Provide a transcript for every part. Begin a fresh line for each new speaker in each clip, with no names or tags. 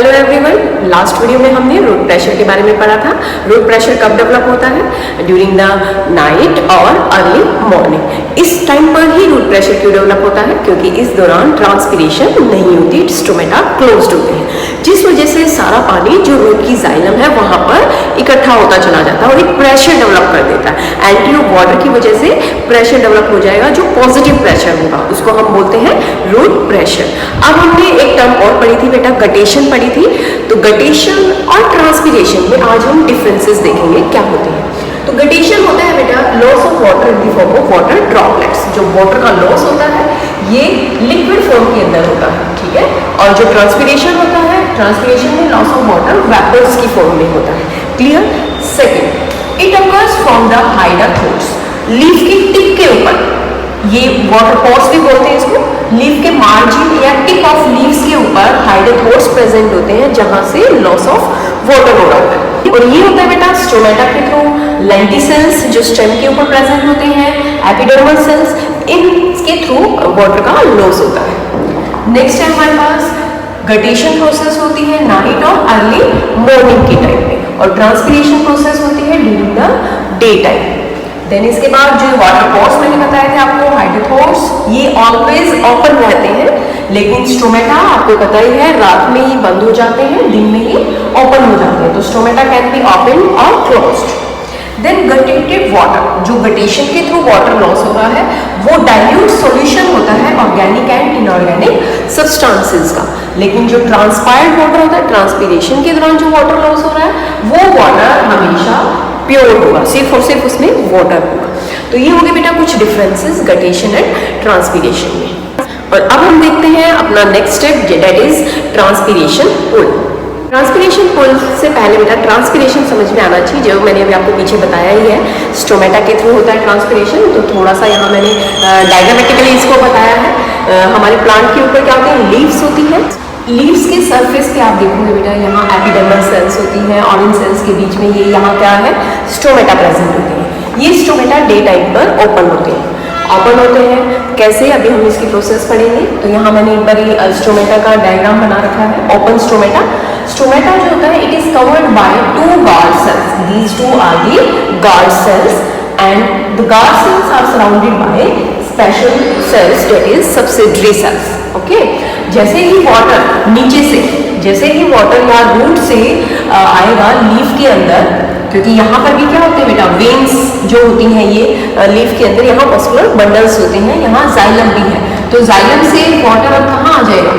Hello everyone, last video में हमने root pressure के बारे में पढ़ा था। रूट प्रेशर कब डेवलप होता है? ड्यूरिंग द नाइट और अर्ली मॉर्निंग। इस टाइम पर ही रूट प्रेशर क्यों डेवलप होता है? क्योंकि इस दौरान ट्रांसपिरेशन नहीं होती, स्टोमेटा क्लोज्ड होते हैं, जिस वजह से सारा पानी जो रूट की जाइलम है वहां पर इकट्ठा होता चला जाता है और एक प्रेशर डेवलप कर देता है। एंटी ऑफ वाटर की वजह से प्रेशर डेवलप हो जाएगा, जो पॉजिटिव प्रेशर होगा उसको हम बोलते हैं रूट प्रेशर। अब हमने एक टर्म और पढ़ी थी बेटा, गटेशन पढ़ी थी। तो गटेशन और ट्रांसपिरेशन में आज हम डिफरेंसेस देखेंगे क्या होते हैं। तो गटेशन होता है बेटा loss of water in the form of water droplets. जो वाटर का लॉस होता है ये लिक्विड फॉर्म के अंदर होता है, ठीक है। और जो ट्रांसपिरेशन होता है, ट्रांसपिरेशन में लॉस ऑफ वाटर वेपर्स की फॉर्म में होता है। Clear? Second, it occurs from the हाइडर throats. Leaf की टिप के ऊपर, ये वाटर पॉट्स भी बोलते हैं इसको, लीफ के मार्जिन या टिप ऑफ लीव्स के ऊपर हाइडोथोर्स प्रेजेंट होते हैं, जहां से लॉस ऑफ वाटर हो रहा होता है। और ये होता है बेटा स्टोमेटा के थ्रू। लेंटिसेल्स जो स्टेम के ऊपर प्रेजेंट होते हैं, एपिडर्मल सेल्स, इनके थ्रू वाटर का लॉस होता है। नेक्स्ट है हमारे पास गटेशन प्रोसेस होती है नाइट और अर्ली मॉर्निंग के टाइम में, और ट्रांसपिरेशन प्रोसेस होती है during the day time. Then इसके बाद जो वाटर पॉट्स मैंने बताया था आपको, हाइडोथोर्स, ये ऑलवेज ओपन रहते हैं, लेकिन स्टोमेटा आपको पता ही है रात में ही बंद हो जाते हैं, दिन में ही ओपन हो जाते हैं। तो स्टोमेटा कैन बी ओपन और क्लोज्ड। देन गटेटेड वाटर, जो गटेशन के थ्रू वाटर लॉस हो रहा है वो डाइल्यूट सॉल्यूशन होता है ऑर्गेनिक एंड इनऑर्गेनिक सब्सटेंसेस का। लेकिन जो ट्रांसपायर्ड वाटर होता है, ट्रांसपिरेशन के दौरान जो वाटर लॉस हो रहा है वो वाटर हमेशा प्योर होगा, सिर्फ और सिर्फ उसमें वाटर होगा। तो ये हो गए बेटा कुछ डिफरेंसेस गटेशन एंड ट्रांसपिरेशन में। और अब हम देखते हैं अपना next step, that is transpiration pull. Transpiration pull से पहले बेटा ट्रांसपिरेशन समझ में आना चाहिए, जो मैंने अभी आपको पीछे बताया ही है। स्टोमेटा के थ्रू होता है ट्रांसपिरेशन, तो थोड़ा सा यहाँ मैंने डायग्रामेटिकली इसको बताया है। हमारे प्लांट के ऊपर क्या होते हैं? लीव्स होती हैं। लीव्स के सरफेस पे आप देखोगे बेटा यहाँ एपिडर्मल सेल्स होती हैं, और इन सेल्स के बीच में ये यहाँ क्या है? स्टोमेटा प्रेजेंट होते हैं। ये स्टोमेटा डे टाइम पर ओपन होते हैं। ओपन होते हैं कैसे? अभी हम इसकी प्रोसेस पढ़ेंगे। तो यहाँ मैंने एक बार स्टोमेटा का डायग्राम बना रखा है। ओपन स्टोमेटा, स्टोमेटा जो होता है it is covered by two guard cells. These two are the guard cells and the guard cells are surrounded by special cells that is subsidiary cells. Okay, जैसे ही water नीचे से, जैसे ही water या रूट से आएगा लीफ के अंदर, क्योंकि यहाँ पर भी क्या होते हैं बेटा? वेन्स जो होती हैं ये लीफ के अंदर, यहाँ मस्कुलर बंडल्स होते हैं, यहाँ जाइलम भी है। तो जाइलम से वाटर अब कहाँ आ जाएगा?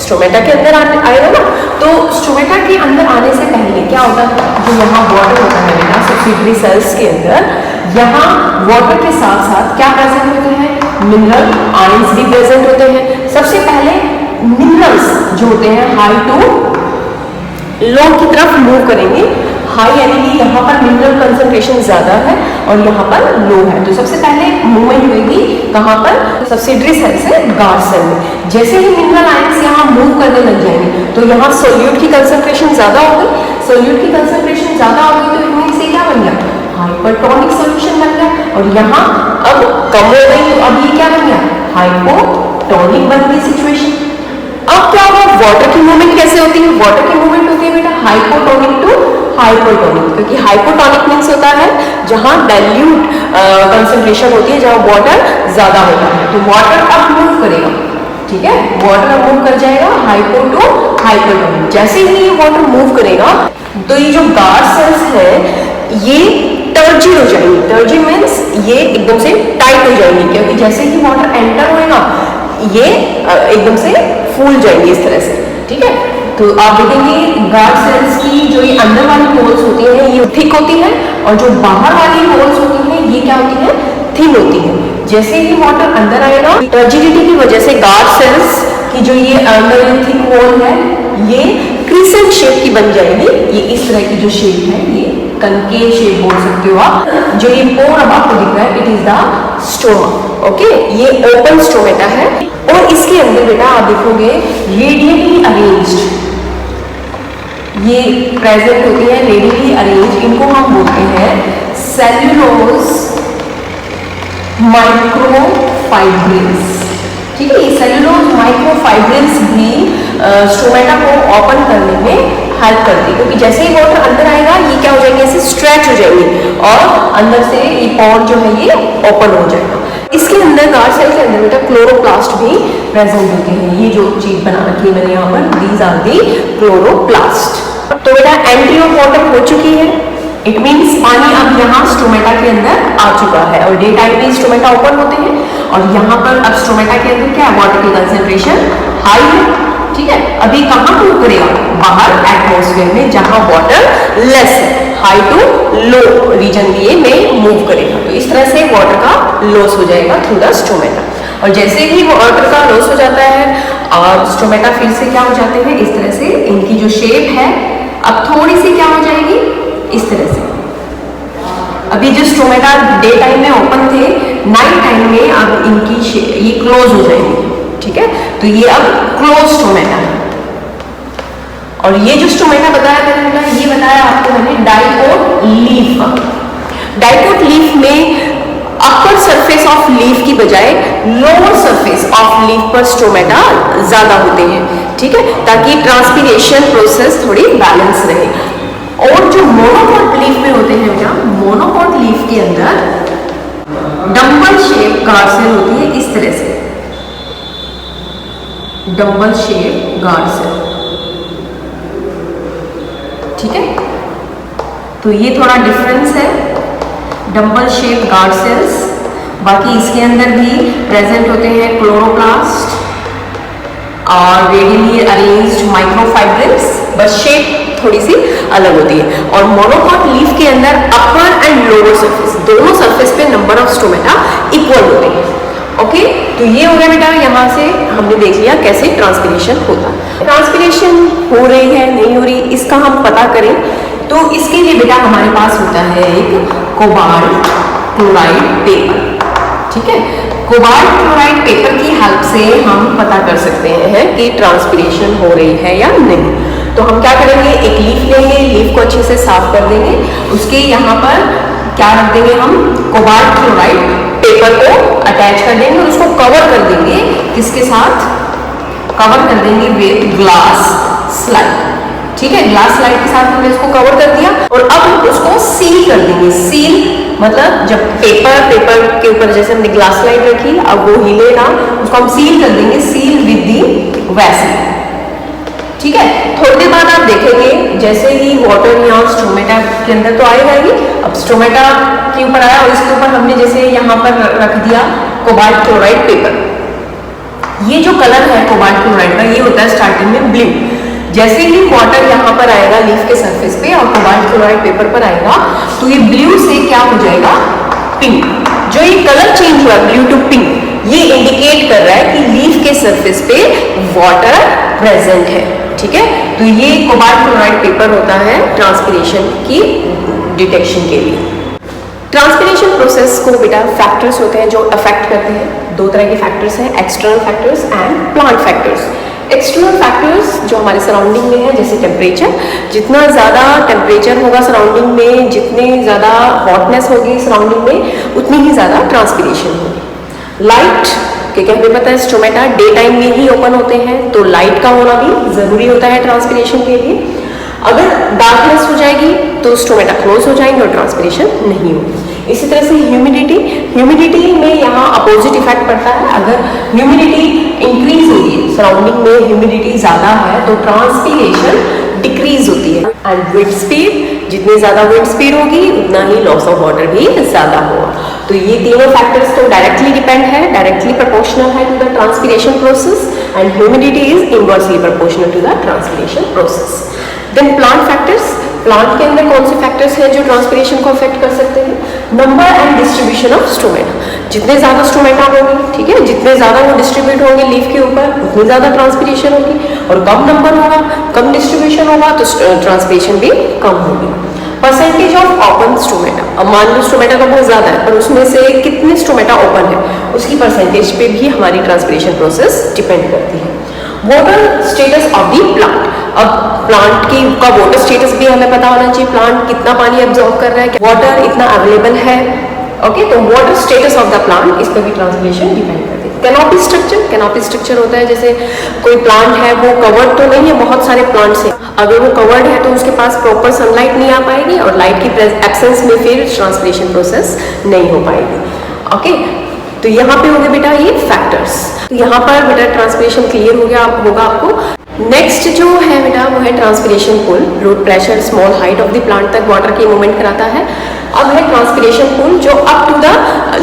स्टोमेटा के अंदर आएगा ना। तो स्टोमेटा के अंदर आने से पहले क्या होता है? जो यहाँ वाटर होता है बेटा सब्सिडरी सेल्स के अंदर, यहाँ वाटर के साथ साथ क्या प्रेजेंट होते हैं? मिनरल आयंस भी प्रेजेंट होते हैं। सबसे पहले मिनरल्स जो होते हैं हाई टू लो की तरफ मूव करेंगे। हाई यानी कि यहाँ पर मिनरल कंसंट्रेशन ज्यादा है और यहाँ पर लो है। तो सबसे पहले मूवमेंट होगी कहाँ पर? सब्सिडरी सेल से गार्ड सेल में। जैसे ही मिनरल आयंस यहाँ मूव करने लग जाएंगे तो यहाँ सोल्यूट की कंसंट्रेशन ज्यादा होगी। सोल्यूट की कंसंट्रेशन ज्यादा होगी तो इनमें से क्या बन गया? हाइपरटोनिक सॉल्यूशन बन गया। और यहाँ अब कम हो गई तो अब ये क्या बन गया? हाइपोटोनिक बन गई सिचुएशन। अब क्या होगा? वाटर की मूवमेंट कैसे होती है? वाटर की मूवमेंट होती है बेटा हाइपोटोनिक टू हाइपरटोनिक, क्योंकि हाइपोटोनिक मीन्स होता है जहां डाइल्यूट कंसंट्रेशन होती है, जहां वाटर ज्यादा होता है। तो वाटर अब मूव करेगा, ठीक है, वाटर अब मूव कर जाएगा हाइपो टू हाइपरटोनिक। जैसे ही ये वाटर मूव करेगा तो ये जो गार्ड सेल्स है ये टर्जिड हो जाएंगी। टर्जिड मीन्स ये एकदम से टाइट हो जाएंगी, क्योंकि जैसे ही वाटर एंटर होएगा ये एकदम से फूल जाएंगे इस तरह से, ठीक है। तो आप देखेंगे गार्ड सेल्स की जो ये अंदर वाली होल्स होती हैं ये थिक होती है, और जो बाहर वाली होल्स होती हैं ये क्या होती है? थिन होती है। जैसे ही वाटर अंदर आएगा टर्जिडिटी की वजह से गार्ड सेल्स की जो ये अंदर थिक वॉल है ये क्रिसेंट शेप की बन जाएगी। ये इस तरह की जो शेप है ये कनकेव शेप बोल सकते हो आप। जो ये पोर अब आपको दिख रहा है it is the stoma. Okay, ये ओपन स्टोमेटा है और इसके अंदर बेटा आप देखोगे रेडियली अरेंज्ड ये प्रेजेंट होती है, रेडियली अरेंज। इनको हम बोलते हैं सेल्यूलोज माइक्रोफाइब्रिल्स, ठीक है। ये सेल्यूलोज माइक्रोफाइब्रिल्स भी स्टोमेटा को ओपन करने में हेल्प करती है, क्योंकि जैसे ही वाटर अंदर आएगा ये क्या हो जाएंगे, ऐसे स्ट्रेच हो जाएंगे और अंदर से ये पॉड जो है ये ओपन हो जाएगा। इसके अंदर गार्ड सेल के अंदर बेटा क्लोरोप्लास्ट भी प्रेजेंट होते हैं। ये जो चीज बना रखी है मैंने यहाँ पर, दीज आर दी क्लोरोप्लास्ट। तो बेटा एंट्री ऑफ वाटर हो चुकी है, इट मीन्स पानी अब यहाँ स्टोमेटा के अंदर आ चुका है और डे टाइम में स्टोमेटा ओपन होते हैं और यहाँ पर अब स्टोमेटा के अंदर क्या है, वाटर की कंसेंट्रेशन हाई है, ठीक है। अभी कहाँ मूव करेगा, बाहर एटमॉस्फेयर में जहां वाटर लेस है, हाई टू लो रीजन दिए में मूव करेगा। तो इस तरह से वाटर का लॉस हो जाएगा थ्रू द स्टोमेटा। और जैसे ही वाटर का लॉस हो जाता है और स्टोमेटा फिर से क्या हो जाते हैं, इस तरह से इनकी जो शेप है अब थोड़ी सी क्या हो जाएगी, इस तरह से। अभी जो स्टोमेटा डे टाइम में ओपन थे, नाइट टाइम में अब इनकी ये क्लोज हो जाएगी, ठीक है। तो ये अब क्लोज स्टोमेटा है। और ये जो स्टोमेटा बताया मैंने, ये बताया आपको मैंने डाइकोट लीफ। डाइकोट लीफ में अपर सरफेस ऑफ लीफ की बजाय लोअर सरफेस ऑफ लीफ पर स्टोमेटा ज्यादा होते हैं, ठीक है, ताकि ट्रांसपीरेशन प्रोसेस थोड़ी बैलेंस रहे। और जो मोनोकोट लीफ में होते हैं क्या, मोनोकोट लीफ के अंदर डंबल शेप गार्ड सेल होती है, इस तरह से डंबल शेप गार्ड सेल, ठीक है। तो ये थोड़ा डिफरेंस है, डंबल शेप गार्ड सेल्स। बाकी इसके अंदर भी प्रेजेंट होते हैं क्लोरोप्लास्ट और रेडियली अरेंज्ड माइक्रोफाइब्रिल्स, बस शेप थोड़ी सी अलग होती है। और मोनोकोट लीफ के अंदर अपर एंड लोअर सरफेस, दोनों सरफेस पे नंबर ऑफ स्टोमेटा इक्वल होते हैं। ओके, तो ये हो गया बेटा, यहाँ से हमने देख लिया कैसे ट्रांसपीरेशन होता है। ट्रांसपीरेशन हो रही है नहीं हो रही, इसका हम पता करें तो इसके लिए बेटा हमारे पास होता है एक कोबाल्ट क्लोराइड पेपर, ठीक है। कोबाल्ट क्लोराइड पेपर की हेल्प से हम पता कर सकते हैं कि ट्रांसपीरेशन हो रही है या नहीं। तो हम क्या करेंगे, एक लीफ लेंगे, लीफ को अच्छे से साफ कर देंगे, उसके यहाँ पर क्या रख देंगे, हम कोबाल्ट क्लोराइड पेपर को अटैच कर देंगे और उसको कवर कर देंगे, किसके साथ, कवर कर देंगे विद ग्लास स्लाइड, ठीक है। ग्लास स्लाइड के साथ हमने इसको कवर कर दिया और अब हम उसको सील कर देंगे। सील मतलब जब पेपर के ऊपर जैसे हमने ग्लास स्लाइड रखी, अब वो हिले ना, उसको हम सील कर देंगे, सील विद दी वैसलीन, ठीक है। थोड़ी देर बाद आप देखेंगे जैसे ही वाटर यहाँ स्टोमेटा के अंदर तो आएगा ही, अब स्टोमेटा के ऊपर आया और इसके ऊपर हमने जैसे यहाँ पर रख दिया कोबाल्ट क्लोराइड पेपर। ये जो कलर है कोबाल्ट क्लोराइड का, ये होता है स्टार्टिंग में ब्लू। जैसे ही वाटर यहाँ पर आएगा लीफ के सरफेस पे और कोबाल्ट क्लोराइड पेपर पर आएगा तो ये ब्लू से क्या हो जाएगा, पिंक। जो ये कलर चेंज हुआ ब्लू टू पिंक, ये इंडिकेट कर रहा है कि लीफ के सरफेस पे वाटर प्रेजेंट है, ठीक है। तो ये कोबाल्ट क्लोराइड पेपर होता है ट्रांसपीरेशन की डिटेक्शन के लिए। ट्रांसपीरेशन प्रोसेस को बेटा फैक्टर्स होते हैं जो अफेक्ट करते हैं। दो तरह के फैक्टर्स हैं, external factors and plant factors. External factors जो हमारे सराउंडिंग में है, जैसे टेम्परेचर, जितना ज़्यादा टेम्परेचर होगा सराउंडिंग में, जितनी ज़्यादा हॉटनेस होगी सराउंडिंग में, उतनी ही ज़्यादा ट्रांसपीरेशन होगी। लाइट, क्योंकि हमें पता है स्टोमेटा डे टाइम में ही ओपन होते हैं, तो लाइट का होना भी ज़रूरी होता है ट्रांसपीरेशन के लिए। अगर डार्कनेस हो जाएगी तो स्टोमेटा क्लोज हो जाएंगे और ट्रांसपीरेशन नहीं होगी। इसी तरह से ह्यूमिडिटी में यहाँ अपोजिट इफेक्ट पड़ता है। अगर ह्यूमिडिटी इंक्रीज होगी, सराउंडिंग में ह्यूमिडिटी ज़्यादा है तो ट्रांसपीरेशन डिक्रीज होती है। एंड विंड स्पीड, जितनी ज़्यादा विंड स्पीड होगी उतना ही लॉस ऑफ वाटर भी ज़्यादा होगा। तो ये तीनों फैक्टर्स तो डायरेक्टली डिपेंड है, डायरेक्टली प्रोपोर्शनल है to the transpiration process, and humidity is inversely proportional to the transpiration process. Then plant factors, plant के अंदर कौन से फैक्टर्स हैं जो ट्रांसपीरेशन को अफेक्ट कर सकते हैं? Number and distribution of stomata. जितने ज़्यादा स्टोमेटा होंगे, ठीक है, जितने ज़्यादा वो डिस्ट्रीब्यूट होंगे लीफ के ऊपर, उतनी ज़्यादा ट्रांसपीरेशन होगी। और कम नंबर होगा, कम डिस्ट्रीब्यूशन होगा तो ट्रांसपीरेशन भी कम होगी। परसेंटेज ऑफ ओपन स्टोमेटा, अब मान लो स्टोमेटा का बहुत ज़्यादा है पर उसमें से कितने स्टोमेटा ओपन है, उसकी परसेंटेज पे भी हमारी ट्रांसपीरेशन प्रोसेस डिपेंड करती है। Water status of the plant, अब प्लांट की का वाटर स्टेटस भी हमें पता होना चाहिए, प्लांट कितना पानी एब्जॉर्ब कर रहा है, वाटर इतना अवेलेबल है। ओके, तो water status of the plant, इस पर भी ट्रांसपीरेशन डिपेंड करती है। कैनोपी स्ट्रक्चर होता है जैसे कोई प्लांट है वो कवर्ड तो नहीं है बहुत सारे प्लांट से, अगर वो कवर्ड है तो उसके पास प्रॉपर सनलाइट नहीं आ पाएगी और लाइट की एब्सेंस में फिर ट्रांसपिरेशन प्रोसेस नहीं हो पाएगी। ओके, तो यहाँ पे हो गए बेटा ये फैक्टर्स। तो यहाँ पर बेटा ट्रांसपिरेशन क्लियर हो गया होगा आपको। नेक्स्ट जो है बेटा वो है transpiration pull. Root pressure small height of the plant तक वाटर की मूवमेंट कराता है। अब है ट्रांसपिरेशन पुल जो अप टू द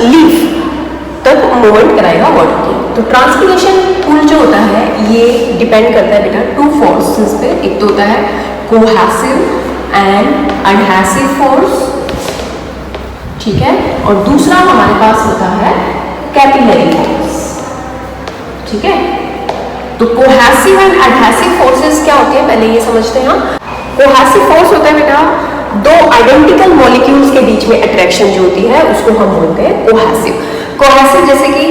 लीफ तक मूवमेंट कराएगा वाटर की। तो ट्रांसपिरेशन पुल जो होता है ये डिपेंड करता है बेटा टू फोर्सेस पे। एक तो होता है कोहेसिव एंड एडहेसिव फोर्स, ठीक है, और दूसरा हमारे पास होता है कैपिलरी फोर्स, ठीक है। तो कोहेसिव एंड एडहेसिव फोर्सेस क्या होते हैं पहले ये समझते हैं। कोहेसिव फोर्स होता है बेटा दो आइडेंटिकल मॉलिक्यूल्स के बीच में अट्रैक्शन जो होती है उसको हम बोलते हैं कोहेसिव। कोहेसिव जैसे कि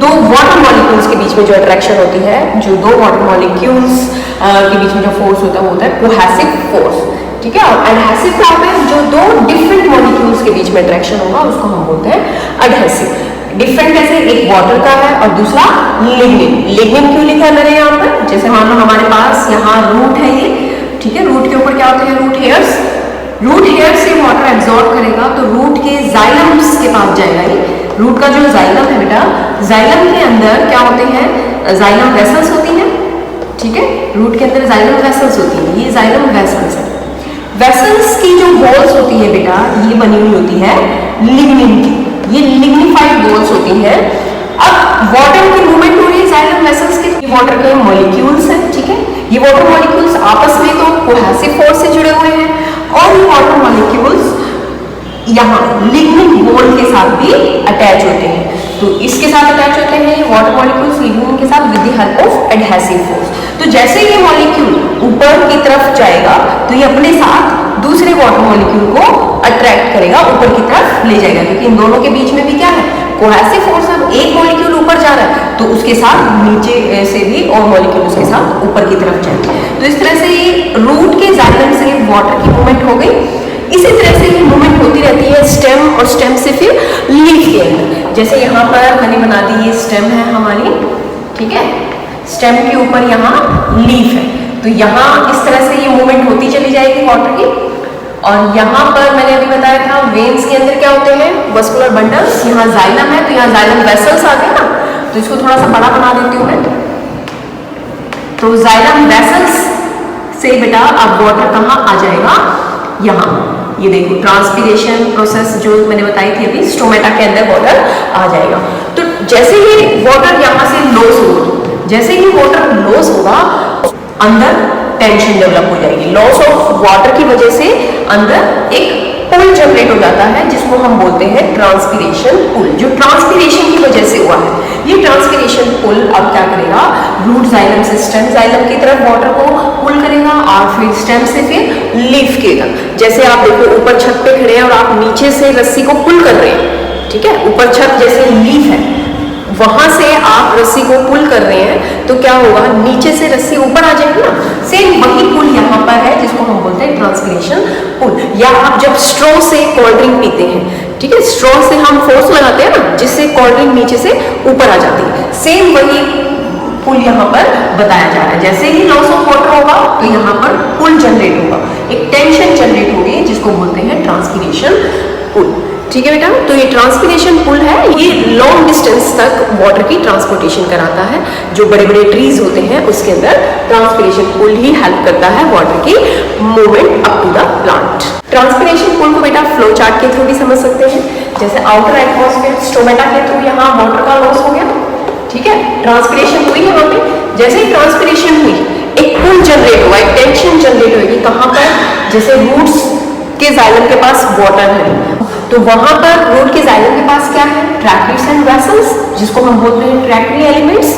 दो वाटर मॉलिक्यूल्स के बीच में जो अट्रैक्शन होती है, जो दो वाटर मॉलिक्यूल्स के बीच में जो फोर्स होता है वो होता है कोहेसिव फोर्स, ठीक है। और एडहेसिव क्या होता है जो दो डिफरेंट मॉलिक्यूल्स के बीच में अट्रैक्शन होगा उसको हम बोलते हैं एडहेसिव। डिफरेंट कैसे, एक वाटर का है और दूसरा लिग्निन। लिग्निन क्यों लिखा है मैंने यहाँ पर, जैसे मान लो हमारे पास यहाँ रूट है ये, ठीक है, रूट के ऊपर क्या होते हैं रूट हेयर्स। रूट हेयर से वाटर एब्जॉर्ब करेगा तो रूट के जाइलम्स के पास जाएगा। ये रूट का जो जाइलम है बेटा, जाइलम के अंदर क्या होते हैं, जाइलम वेसल्स होती हैं, ठीक है। रूट के अंदर जाइलम वेसल्स होती हैं, ये जाइलम वेसल्स है। वेसल्स की जो वॉल्स होती है बेटा ये बनी हुई होती है लिग्निन की, ये लिग्निफाइड वॉल्स होती हैं। अब वाटर की मूवमेंट हो रही है जाइलम वेसल्स के, ये वाटर के मॉलिक्यूल्स हैं, ठीक है। ये वाटर मॉलिक्यूल्स आपस में तो कोहेसिव फोर्स से जुड़े हुए हैं और ये वाटर मॉलिक्यूल्स यहाँ लिग्निन वॉल के साथ भी अटैच होते हैं। तो इसके साथ अटैच होते हैं ये वाटर मॉलिक्यूल्स लिग्निन के साथ with the help of adhesive force. तो जैसे ये मॉलिक्यूल ऊपर की तरफ जाएगा तो ये अपने साथ दूसरे वाटर मॉलिक्यूल को अट्रैक्ट करेगा, ऊपर की तरफ ले जाएगा, क्योंकि इन दोनों के बीच में भी क्या है कोहेसिव फोर्स। अब एक मॉलिक्यूल ऊपर जा रहा है तो उसके साथ नीचे से भी और मॉलिक्यूल उसके साथ ऊपर की तरफ जाएंगे। तो इस तरह से ये रूट के जाइलम से वाटर की मूवमेंट हो गई। इसी तरह से ये मूवमेंट होती रहती है स्टेम और स्टेम से फिर लीफ के अंदर। जैसे यहाँ पर मैंने बना दी ये स्टेम है हमारी, ठीक है, स्टेम के ऊपर यहाँ लीफ है, तो यहाँ इस तरह से ये मूवमेंट होती चली जाएगी वाटर की। और यहाँ पर मैंने अभी बताया था वेन्स के अंदर क्या होते हैं मस्कुलर बंडल्स, यहाँ जाइलम है तो यहाँ जाइलम वेसल्स आ गए ना, तो इसको थोड़ा सा बड़ा बना देती हूँ मैं। तो जाइलम वेसल्स से बेटा अब वाटर कहाँ आ जाएगा, यहाँ, ये देखो ट्रांसपिरेशन प्रोसेस जो मैंने बताई थी अभी, स्टोमेटा के अंदर वाटर आ जाएगा। तो जैसे ही वाटर यहाँ से लॉस होगा, जैसे ही वाटर लॉस होगा अंदर टेंशन डेवलप हो जाएगी। लॉस ऑफ वाटर की वजह से अंदर एक पुल जनरेट हो जाता है जिसको हम बोलते हैं ट्रांसपिरेशन पुल, जो ट्रांसपिरेशन की वजह से हुआ है। ये ट्रांसपिरेशन पुल अब क्या करेगा, रूट जाइलम से स्टेम जाइलम की तरफ वाटर को पुल करेगा और फिर स्टेम से फिर लीफ के तरफ। जैसे आप देखो ऊपर छत पे खड़े हैं और आप नीचे से रस्सी को पुल कर रहे हैं, ठीक है, ऊपर छत जैसे लीफ है वहां से आप रस्सी को पुल कर रहे हैं तो क्या होगा, नीचे से रस्सी ऊपर आ जाएगी ना। सेम वही पुल यहाँ पर है जिसको हम बोलते हैं ट्रांसपिरेशन पुल। या आप जब स्ट्रॉ से कोल्ड ड्रिंक पीते हैं, ठीक है, स्ट्रॉ से हम फोर्स लगाते हैं ना जिससे कोल्ड ड्रिंक नीचे से ऊपर आ जाती है, सेम वही पुल यहाँ पर बताया जा रहा है। जैसे ही लॉस ऑफ वाटर होगा तो यहाँ पर पुल जनरेट होगा, एक टेंशन जनरेट होगी जिसको बोलते हैं ट्रांसपिरेशन पुल, ठीक है बेटा। तो ये ट्रांसपिरेशन पुल है, ये लॉन्ग डिस्टेंस तक वाटर की ट्रांसपोर्टेशन कराता है। जो बड़े बड़े ट्रीज होते हैं उसके अंदर ट्रांसपिरेशन पुल ही हेल्प करता है वाटर की movement up to the plant. Transpiration pull को बेटा फ्लो चार्ट के थ्रू भी समझ सकते हैं। जैसे आउटर एटमॉस्फेयर स्टोमेटा के थ्रू यहाँ वाटर का लॉस हो गया, ठीक है, ट्रांसपिरेशन हुई यहाँ पे। जैसे ही ट्रांसपिरेशन हुई एक पुल जनरेट हुआ, एक टेंशन जनरेट होगी कहाँ पर, जैसे रूट्स के जाइलम के पास वाटर है तो वहां पर रूट के जाइलम के पास क्या है, ट्रैक्रीज एंड वेसल्स, जिसको हम बोलते हैं ट्रैक्री एलिमेंट्स,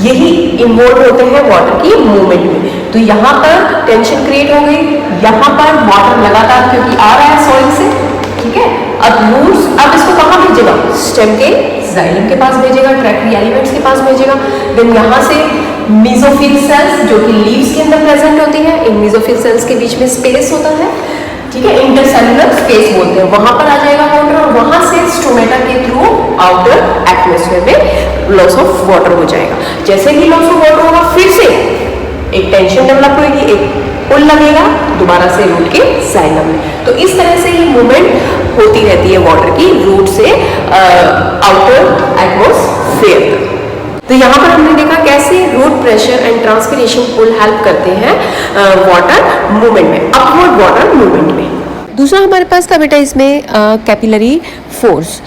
यही इन्वॉल्व होते हैं वाटर की मूवमेंट में। तो यहाँ पर टेंशन क्रिएट हो गई, यहाँ पर वाटर लगातार क्योंकि आ रहा है सॉइल से, ठीक है। अब रूट्स अब इसको कहाँ भेजेगा, स्टेम के जाइलम के पास भेजेगा, ट्रैक्री एलिमेंट्स के पास भेजेगा। देन यहाँ से मेसोफिल सेल्स जो कि लीव्स के अंदर प्रेजेंट होती है, इन मेसोफिल सेल्स के बीच में स्पेस होता है, ठीक है, इंटरसेलुलर स्पेस बोलते हैं, वहां पर आ जाएगा वाटर और वहां से स्टोमेटा के थ्रू आउटर एटमॉस्फेयर में लॉस ऑफ वाटर हो जाएगा। जैसे ही लॉस ऑफ वाटर होगा फिर से एक टेंशन डेवलप होगी, एक पुल लगेगा दोबारा से रूट के जाइलम में। तो इस तरह से ये मूवमेंट होती रहती है वाटर की रूट से आउटर एटमॉस्फेयर तक। तो यहाँ पर हमने देखा कैसे root pressure and transpiration pull help करते हैं वाटर मूवमेंट में, अपवर्ड वाटर मूवमेंट में। दूसरा हमारे पास था बेटा इसमें कैपिलरी फोर्स।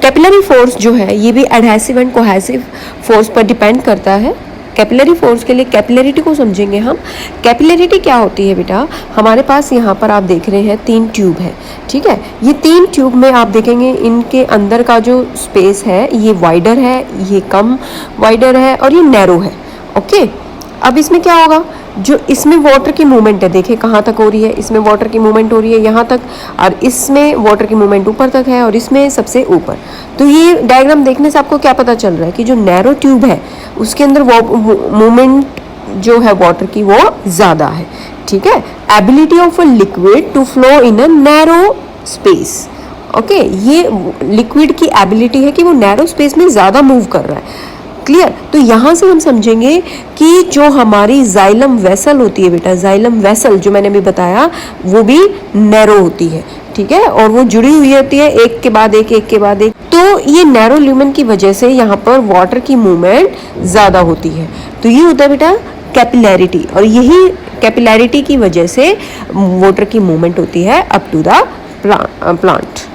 कैपिलरी फोर्स जो है ये भी एडहेसिव एंड कोहेसिव फोर्स पर डिपेंड करता है। कैपिलरी फोर्स के लिए कैपिलरिटी को समझेंगे हम। कैपिलरिटी क्या होती है बेटा, हमारे पास यहाँ पर आप देख रहे हैं 3 ट्यूब है, ठीक है। ये 3 ट्यूब में आप देखेंगे इनके अंदर का जो स्पेस है ये वाइडर है, ये कम वाइडर है और ये नैरो है। ओके, अब इसमें क्या होगा, जो इसमें वाटर की मूवमेंट है, देखिए कहाँ तक हो रही है, इसमें वाटर की मूवमेंट हो रही है यहाँ तक, और इसमें वाटर की मूवमेंट ऊपर तक है और इसमें सबसे ऊपर। तो ये डायग्राम देखने से आपको क्या पता चल रहा है कि जो नैरो ट्यूब है उसके अंदर मूवमेंट जो है वाटर की वो ज़्यादा है, ठीक है। Ability of a liquid to flow in a narrow space. Okay, ये लिक्विड की एबिलिटी है कि वो नैरो स्पेस में ज़्यादा मूव कर रहा है। क्लियर। तो यहाँ से हम समझेंगे कि जो हमारी जाइलम वेसल होती है बेटा, जाइलम वेसल जो मैंने भी बताया वो भी नैरो होती है, ठीक है, और वो जुड़ी हुई होती है एक के बाद एक, एक के बाद एक। तो ये नैरो ल्यूमेन की वजह से यहाँ पर वाटर की मूवमेंट ज़्यादा होती है। तो ये होता है बेटा कैपिलैरिटी, और यही कैपिलैरिटी की वजह से वाटर की मूवमेंट होती है अप टू द प्लांट।